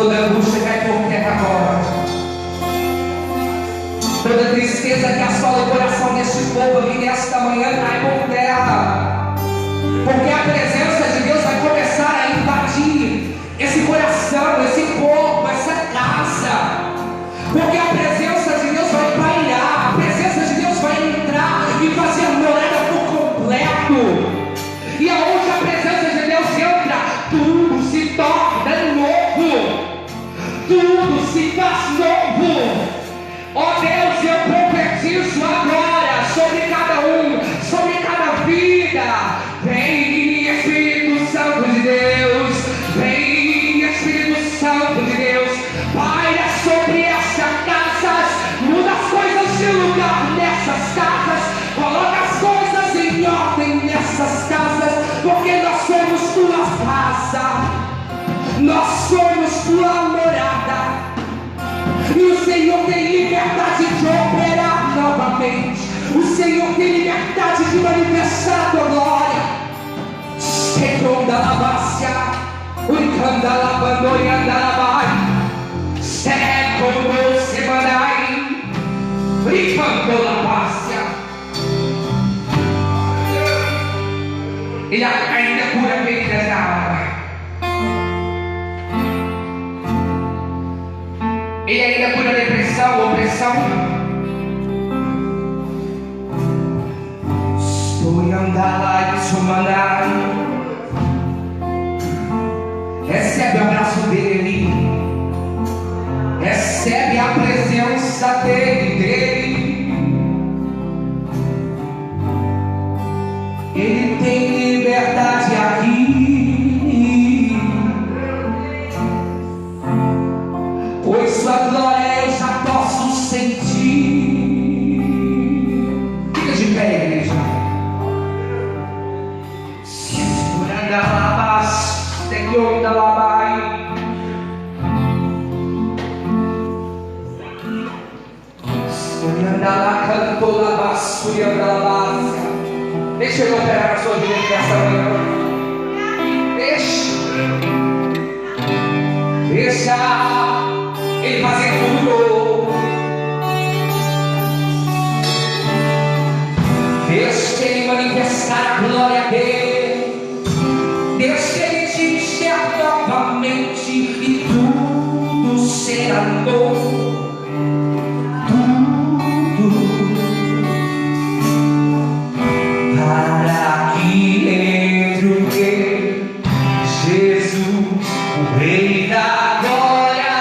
Toda angústia cai por terra agora. Toda tristeza que assola o coração deste povo aqui nesta manhã cai por terra. Porque a presença de Deus vai começar a invadir esse coração, esse corpo, essa casa. Porque a presença de Deus vai pairar, a presença de Deus vai entrar e fazer morada por completo. E aonde a presença de Deus entra, tudo se torna novo, tudo se faz novo. Ó Deus, eu profetizo agora sobre cada um, sobre cada vida. Vem, Espírito Santo de Deus, vem, Espírito Santo de Deus, paira sobre essa casa, muda as coisas de lugar nessas casas, coloca as coisas em ordem nessas casas, porque nós somos tua casa, nós somos tua morada, e o Senhor tem liberdade de operar novamente, o Senhor tem liberdade de manifestar a tua glória. Seconda labácia, uicanda labandorianda labai, secondo semanai, uicando labácia. Ele ainda cura feridas da alma. Ele ainda cura depressão, opressão. Estou andando lá e sumanai. Recebe o abraço dele, recebe a presença dele. Ele tem liberdade aqui, pois sua glória eu já posso sentir. Fica de pé, igreja. Segurando a labas. Onda labai, sonhando lá, canto lá, sonhando lá. Deixa eu operar a sua vida nessa manhã. Deixa ele fazer tudo. Deixa ele manifestar a glória dele. Deixa ele novamente e tudo será novo, tudo para que entre o rei Jesus, o rei da glória.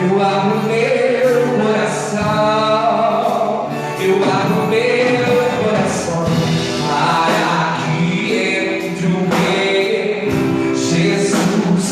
Eu abro meu coração, eu abro meu coração para que entre o rei Jesus,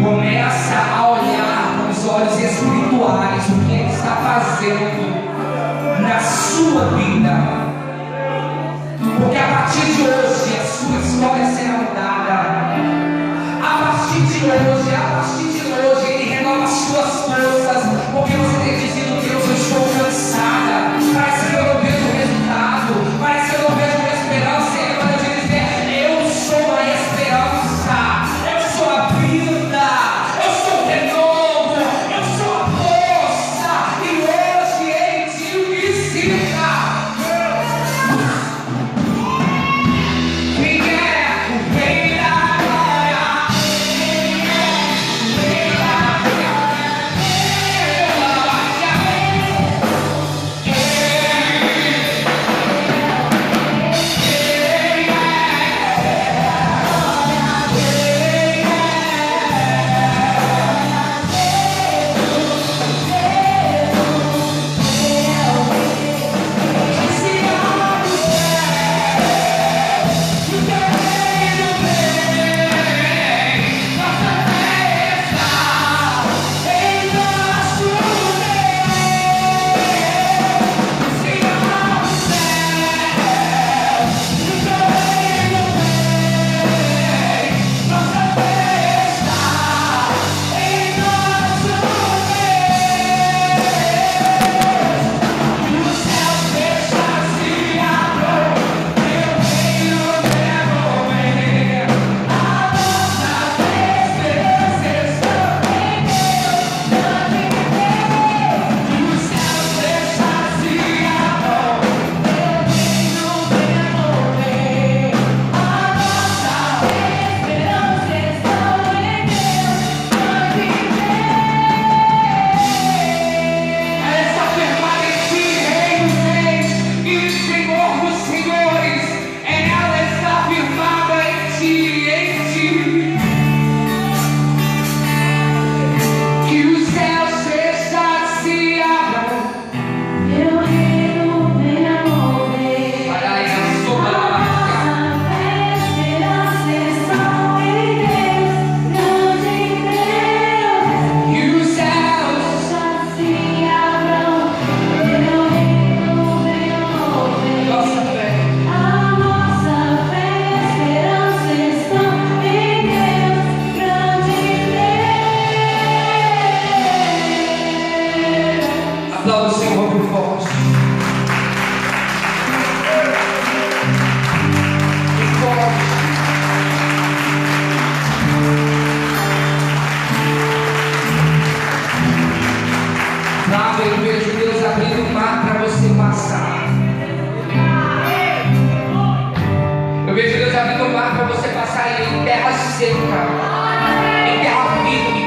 Começa a olhar com os olhos espirituais o que Ele está fazendo na sua vida. Porque a partir de hoje a sua história será mudada. A partir de hoje Ele renova as suas forças. Porque você tem dito: Deus, eu estou cansada. Parece que eu não vejo resultado. Parece que eu não vejo esperança. Ele vai te dizer: eu sou a esperança. Eu sou a vida. Eu sou o renovo. Eu sou a força. E hoje Ele te visita. Quem é o rei da glória? Quem é o rei da glória? Aplauda o Senhor por forte. Bem forte. Sabe, eu vejo Deus abrindo o mar para você passar. Eu vejo Deus abrindo o mar para você passar em terra seca, em terra firme.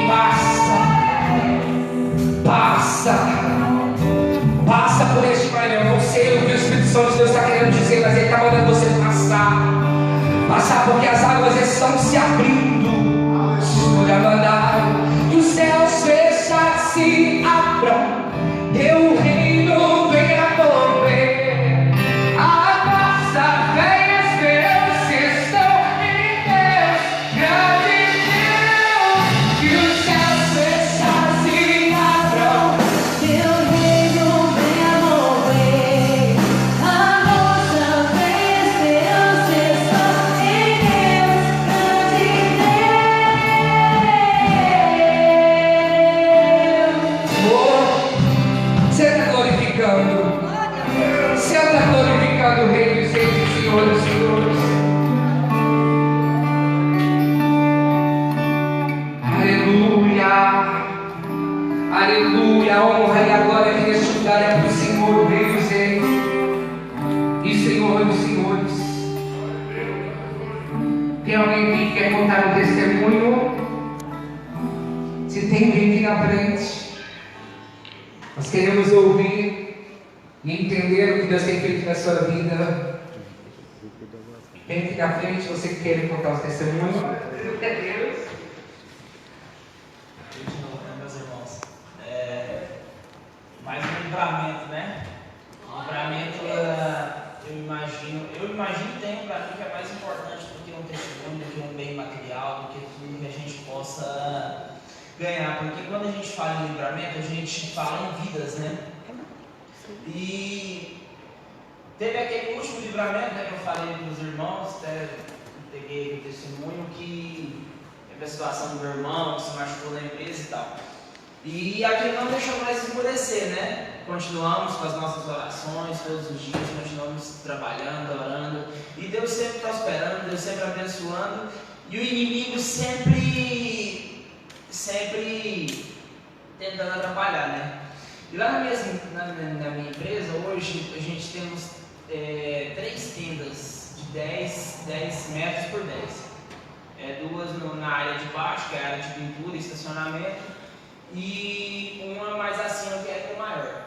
Passa por este painel. Não sei o que o Espírito Santo de Deus está querendo dizer, mas Ele está mandando você passar porque as águas estão se abrindo. E os céus fechados se abram. Teu reino venha mover. A nossa fé e esperança estão em Deus, grande Deus. Que os céus fechados se abram. Teu reino venha mover. A nossa fé e esperança estão em Deus, grande Deus. Você está glorificando. Você está glorificando o Rei dos Reis e Senhor dos Senhores. Aleluia. Aleluia. A honra e a glória que neste lugar é para o Senhor, o Rei dos Reis e Senhor dos Senhores. Tem alguém aqui que quer contar um testemunho? Se tem, vem aqui na frente. Nós queremos ouvir e entender o que Deus tem feito na sua vida. Vem aqui na frente, você que quer contar os testemunhos. Até Deus. De novo, né, meus irmãos? Mais um livramento, né? Livramento, eu imagino que tem para mim que é mais importante do que um testemunho, do que um bem material, do que tudo que a gente possa ganhar, porque quando a gente fala em livramento, a gente fala em vidas, né? E teve aquele último livramento, né, que eu falei para os irmãos, até peguei o testemunho, que teve a situação do meu irmão, que se machucou na empresa e tal. E aquilo não deixou mais escurecer, né? Continuamos com as nossas orações todos os dias, continuamos trabalhando, orando, e Deus sempre prosperando, Deus sempre abençoando, e o inimigo sempre tentando atrapalhar, né? E lá na minha empresa, hoje, a gente temos 3 tendas de 10 metros por 10. Duas na área de baixo, que é a área de pintura e estacionamento, e uma mais acima, que é a maior.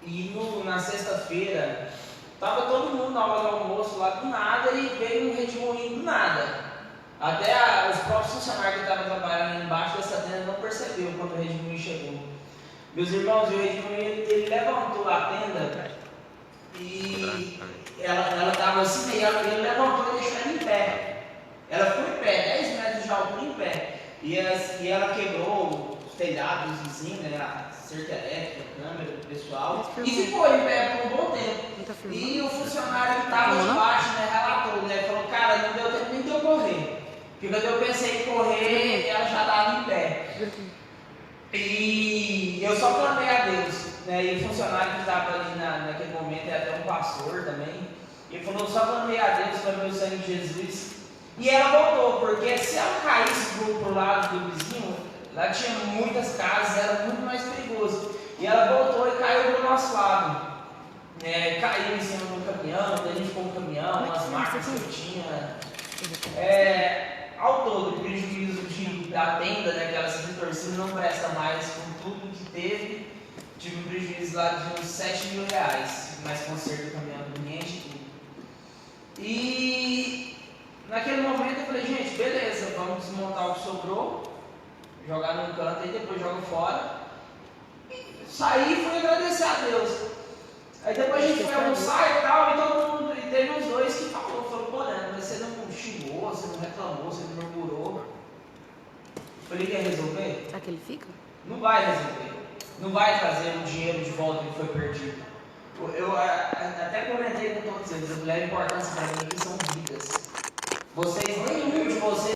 E na sexta-feira, estava todo mundo na hora do almoço lá do nada, e veio um redemoinho do nada. Até os próprios funcionários que estavam trabalhando embaixo dessa tenda não perceberam quando o redemoinho chegou. Meus irmãos, o redemoinho, ele levantou a tenda e ela estava assim, e ele levantou e deixou ela em pé. Ela ficou em pé, 10 metros de altura em pé. E ela quebrou os telhados dos vizinhos, né, a cerca elétrica, a câmera do pessoal, e ficou em pé por um bom tempo. E o funcionário que estava de baixo, né, relatou, né, falou, cara, não deu tempo nem de eu correr. Porque quando eu pensei em correr, ela já estava em pé. E eu só clamei a Deus, né? E o funcionário que estava ali naquele momento, é até um pastor também, ele falou, só clamei a Deus, clamei o sangue de Jesus. E ela voltou, porque se ela caísse pro lado do vizinho, lá tinha muitas casas, era muito mais perigoso. E ela voltou e caiu do nosso lado. Caiu em cima do caminhão, daí a gente ficou no caminhão, umas marcas que eu tinha. Ao todo, o prejuízo da tenda, né, que ela se distorceu, não presta mais com tudo que teve. Tive um prejuízo lá de uns 7 mil reais, mais conserto do caminhão do cliente e tudo. E naquele momento eu falei, gente, beleza, vamos desmontar o que sobrou, jogar num canto e depois joga fora. Saí e fui agradecer a Deus. Aí depois a gente foi almoçar e tal, e todo mundo, e teve uns 2 que falou, pô, né, mas você não xingou, você não reclamou, você não murmurou. Eu falei, quer resolver? Será que ele fica? Não vai resolver. Não vai trazer o dinheiro de volta que foi perdido. Eu até comentei com todos eles, a mulher importância para mim que são vidas. Vocês